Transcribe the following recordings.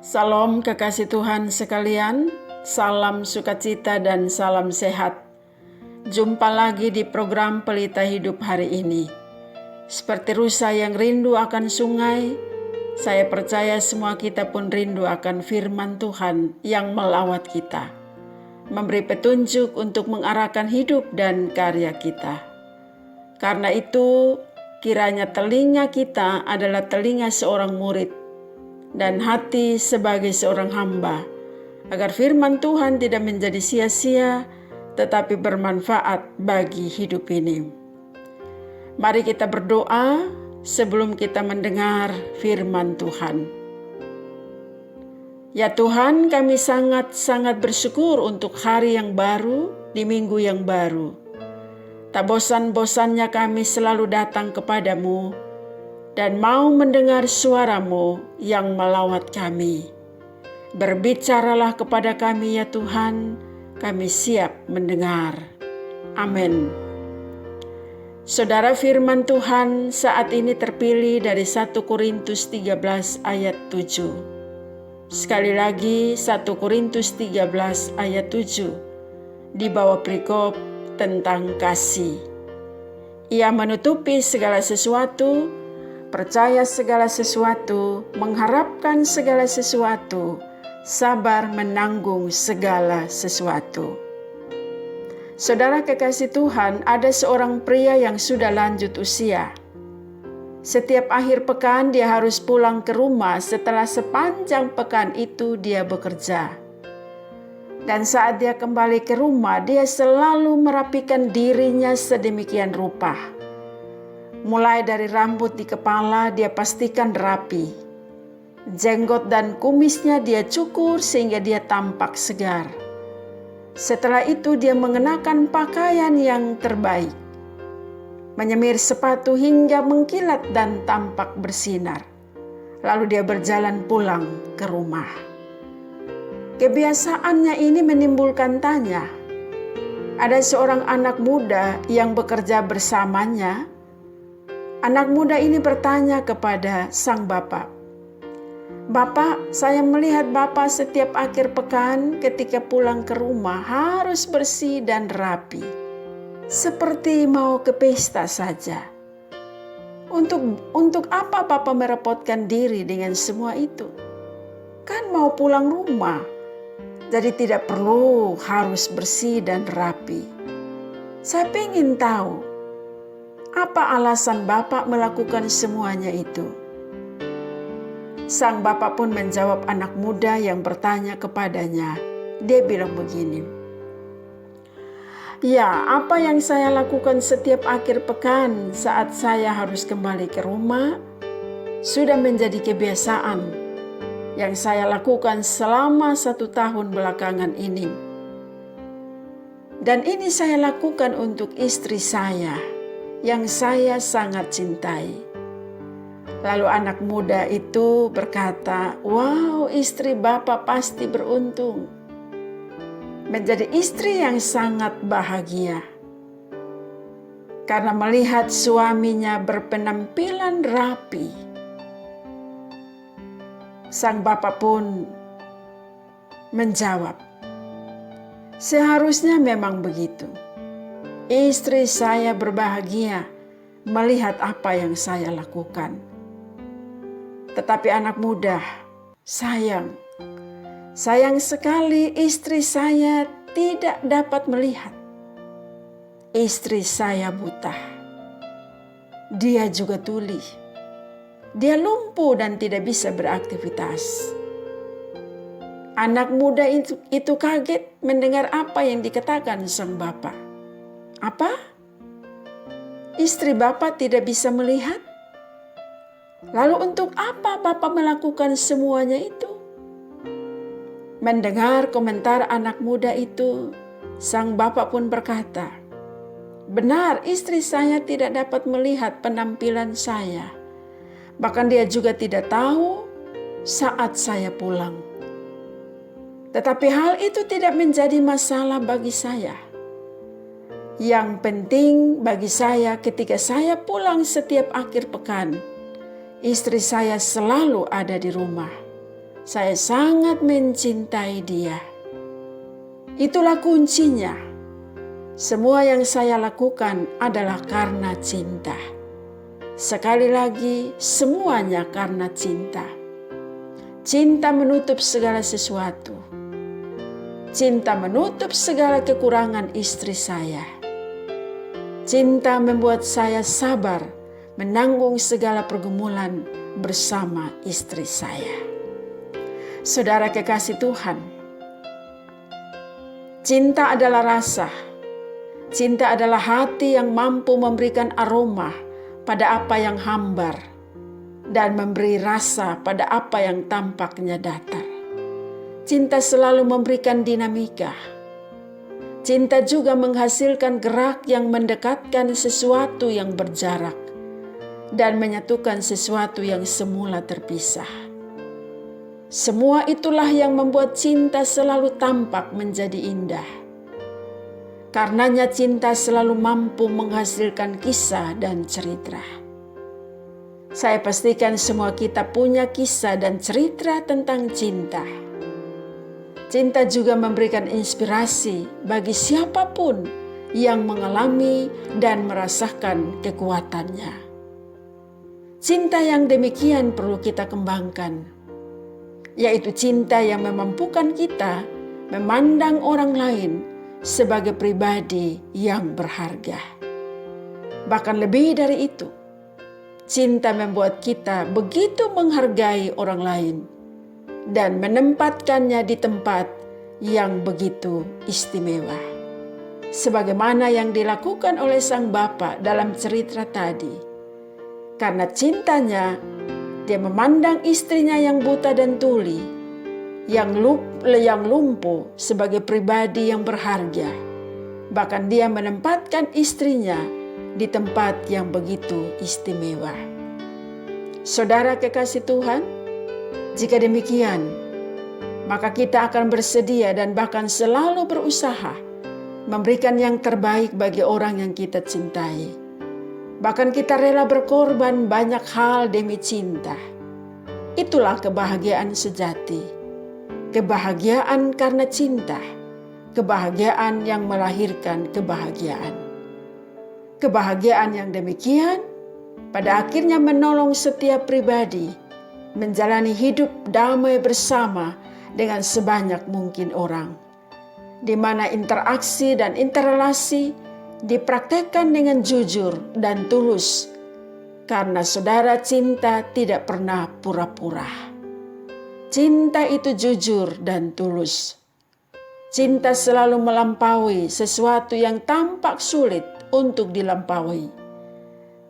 Salam kekasih Tuhan sekalian, salam sukacita dan salam sehat. Jumpa lagi di program Pelita Hidup hari ini. Seperti rusa yang rindu akan sungai, saya percaya semua kita pun rindu akan firman Tuhan yang melawat kita, memberi petunjuk untuk mengarahkan hidup dan karya kita. Karena itu, kiranya telinga kita adalah telinga seorang murid dan hati sebagai seorang hamba, agar firman Tuhan tidak menjadi sia-sia, tetapi bermanfaat bagi hidup ini. Mari kita berdoa sebelum kita mendengar firman Tuhan. Ya Tuhan, kami sangat-sangat bersyukur untuk hari yang baru, di minggu yang baru. Tak bosan-bosannya kami selalu datang kepadamu, dan mau mendengar suara-Mu yang melawat kami. Berbicaralah kepada kami ya Tuhan, kami siap mendengar. Amin. Saudara, firman Tuhan saat ini terpilih dari 1 Korintus 13 ayat 7. Sekali lagi 1 Korintus 13 ayat 7 di bawah perikop tentang kasih. Ia menutupi segala sesuatu, percaya segala sesuatu, mengharapkan segala sesuatu, sabar menanggung segala sesuatu. Saudara kekasih Tuhan, ada seorang pria yang sudah lanjut usia. Setiap akhir pekan dia harus pulang ke rumah setelah sepanjang pekan itu dia bekerja. Dan saat dia kembali ke rumah, dia selalu merapikan dirinya sedemikian rupa. Mulai dari rambut di kepala dia pastikan rapi. Jenggot dan kumisnya dia cukur sehingga dia tampak segar. Setelah itu dia mengenakan pakaian yang terbaik. Menyemir sepatu hingga mengkilat dan tampak bersinar. Lalu dia berjalan pulang ke rumah. Kebiasaannya ini menimbulkan tanya. Ada seorang anak muda yang bekerja bersamanya. Anak muda ini bertanya kepada sang bapak, "Bapak, saya melihat Bapak setiap akhir pekan ketika pulang ke rumah harus bersih dan rapi, seperti mau ke pesta saja. Untuk apa Bapak merepotkan diri dengan semua itu? Kan mau pulang rumah, jadi tidak perlu harus bersih dan rapi. Saya ingin tahu, apa alasan Bapak melakukan semuanya itu?" Sang bapak pun menjawab anak muda yang bertanya kepadanya. Dia bilang begini, "Ya, apa yang saya lakukan setiap akhir pekan saat saya harus kembali ke rumah sudah menjadi kebiasaan yang saya lakukan selama 1 tahun belakangan ini. Dan ini saya lakukan untuk istri saya yang saya sangat cintai." Lalu anak muda itu berkata, "Wow, istri Bapak pasti beruntung. Menjadi istri yang sangat bahagia. Karena melihat suaminya berpenampilan rapi." Sang bapak pun menjawab, "Seharusnya memang begitu. Istri saya berbahagia melihat apa yang saya lakukan. Tetapi anak muda, sayang sekali istri saya tidak dapat melihat. Istri saya buta. Dia juga tuli. Dia lumpuh dan tidak bisa beraktivitas." Anak muda itu kaget mendengar apa yang dikatakan sang bapak. "Apa? Istri Bapak tidak bisa melihat? Lalu untuk apa Bapak melakukan semuanya itu?" Mendengar komentar anak muda itu, sang bapak pun berkata, "Benar, istri saya tidak dapat melihat penampilan saya. Bahkan dia juga tidak tahu saat saya pulang. Tetapi hal itu tidak menjadi masalah bagi saya. Yang penting bagi saya ketika saya pulang setiap akhir pekan, istri saya selalu ada di rumah. saya sangat mencintai dia. Itulah kuncinya. Semua yang saya lakukan adalah karena cinta. Sekali lagi, semuanya karena cinta. Cinta menutup segala sesuatu. Cinta menutup segala kekurangan istri saya. Cinta membuat saya sabar menanggung segala pergumulan bersama istri saya. Saudara kekasih Tuhan, cinta adalah rasa. Cinta adalah hati yang mampu memberikan aroma pada apa yang hambar dan memberi rasa pada apa yang tampaknya datar. Cinta selalu memberikan dinamika. Cinta juga menghasilkan gerak yang mendekatkan sesuatu yang berjarak dan menyatukan sesuatu yang semula terpisah. Semua itulah yang membuat cinta selalu tampak menjadi indah. Karenanya cinta selalu mampu menghasilkan kisah dan cerita. Saya pastikan semua kita punya kisah dan cerita tentang cinta. Cinta juga memberikan inspirasi bagi siapapun yang mengalami dan merasakan kekuatannya. Cinta yang demikian perlu kita kembangkan, yaitu cinta yang memampukan kita memandang orang lain sebagai pribadi yang berharga. Bahkan lebih dari itu, cinta membuat kita begitu menghargai orang lain dan menempatkannya di tempat yang begitu istimewa. Sebagaimana yang dilakukan oleh sang Bapa dalam cerita tadi. Karena cintanya, dia memandang istrinya yang buta dan tuli, yang lumpuh sebagai pribadi yang berharga. Bahkan dia menempatkan istrinya di tempat yang begitu istimewa. Saudara kekasih Tuhan, jika demikian, maka kita akan bersedia dan bahkan selalu berusaha memberikan yang terbaik bagi orang yang kita cintai. Bahkan kita rela berkorban banyak hal demi cinta. Itulah kebahagiaan sejati. Kebahagiaan karena cinta. Kebahagiaan yang melahirkan kebahagiaan. Kebahagiaan yang demikian pada akhirnya menolong setiap pribadi menjalani hidup damai bersama dengan sebanyak mungkin orang, di mana interaksi dan interrelasi dipraktekkan dengan jujur dan tulus, karena saudara, cinta tidak pernah pura-pura. Cinta itu jujur dan tulus. Cinta selalu melampaui sesuatu yang tampak sulit untuk dilampaui.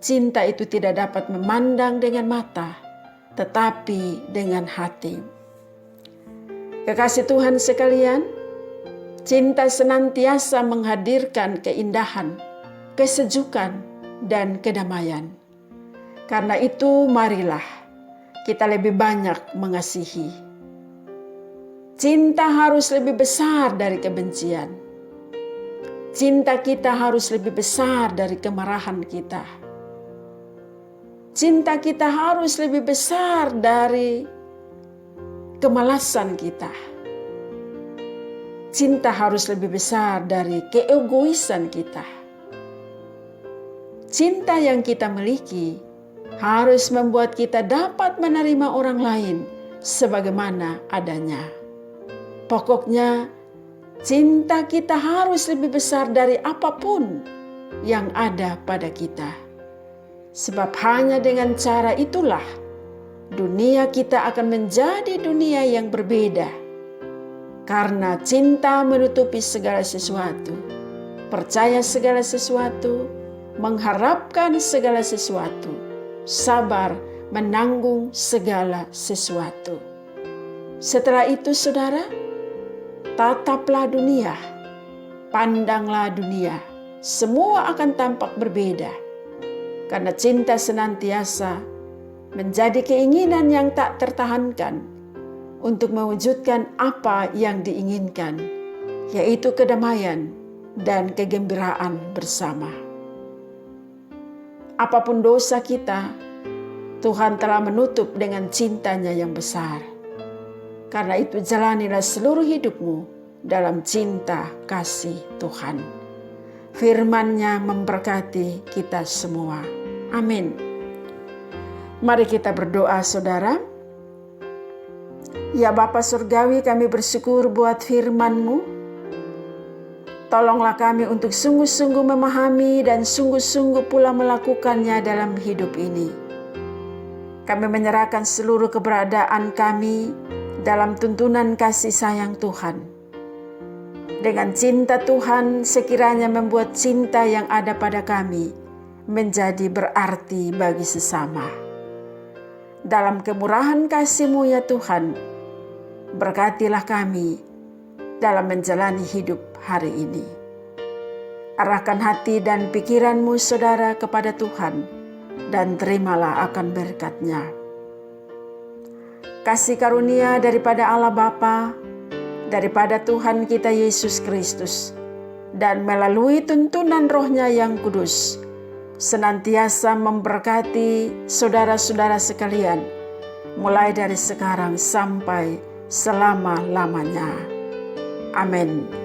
Cinta itu tidak dapat memandang dengan mata, tetapi dengan hati. Kekasih Tuhan sekalian, cinta senantiasa menghadirkan keindahan, kesejukan, dan kedamaian. Karena itu marilah kita lebih banyak mengasihi. Cinta harus lebih besar dari kebencian. Cinta kita harus lebih besar dari kemarahan kita. Cinta kita harus lebih besar dari kemalasan kita. Cinta harus lebih besar dari keegoisan kita. Cinta yang kita miliki harus membuat kita dapat menerima orang lain sebagaimana adanya. Pokoknya, cinta kita harus lebih besar dari apapun yang ada pada kita. Sebab hanya dengan cara itulah dunia kita akan menjadi dunia yang berbeda. Karena cinta menutupi segala sesuatu, percaya segala sesuatu, mengharapkan segala sesuatu, sabar menanggung segala sesuatu. Setelah itu saudara, tataplah dunia, pandanglah dunia, semua akan tampak berbeda. Karena cinta senantiasa menjadi keinginan yang tak tertahankan untuk mewujudkan apa yang diinginkan, yaitu kedamaian dan kegembiraan bersama. Apapun dosa kita, Tuhan telah menutup dengan cintanya yang besar. Karena itu jalanilah seluruh hidupmu dalam cinta kasih Tuhan. Firman-Nya memberkati kita semua. Amin. Mari kita berdoa, saudara. Ya Bapa Surgawi, kami bersyukur buat firman-Mu. Tolonglah kami untuk sungguh-sungguh memahami dan sungguh-sungguh pula melakukannya dalam hidup ini. Kami menyerahkan seluruh keberadaan kami dalam tuntunan kasih sayang Tuhan. Dengan cinta Tuhan sekiranya membuat cinta yang ada pada kami menjadi berarti bagi sesama. Dalam kemurahan kasih-Mu ya Tuhan, berkatilah kami dalam menjalani hidup hari ini. Arahkan hati dan pikiran-Mu saudara kepada Tuhan dan terimalah akan berkat-Nya. Kasih karunia daripada Allah Bapa, daripada Tuhan kita Yesus Kristus, dan melalui tuntunan Roh-Nya yang kudus, senantiasa memberkati saudara-saudara sekalian, mulai dari sekarang sampai selama-lamanya. Amin.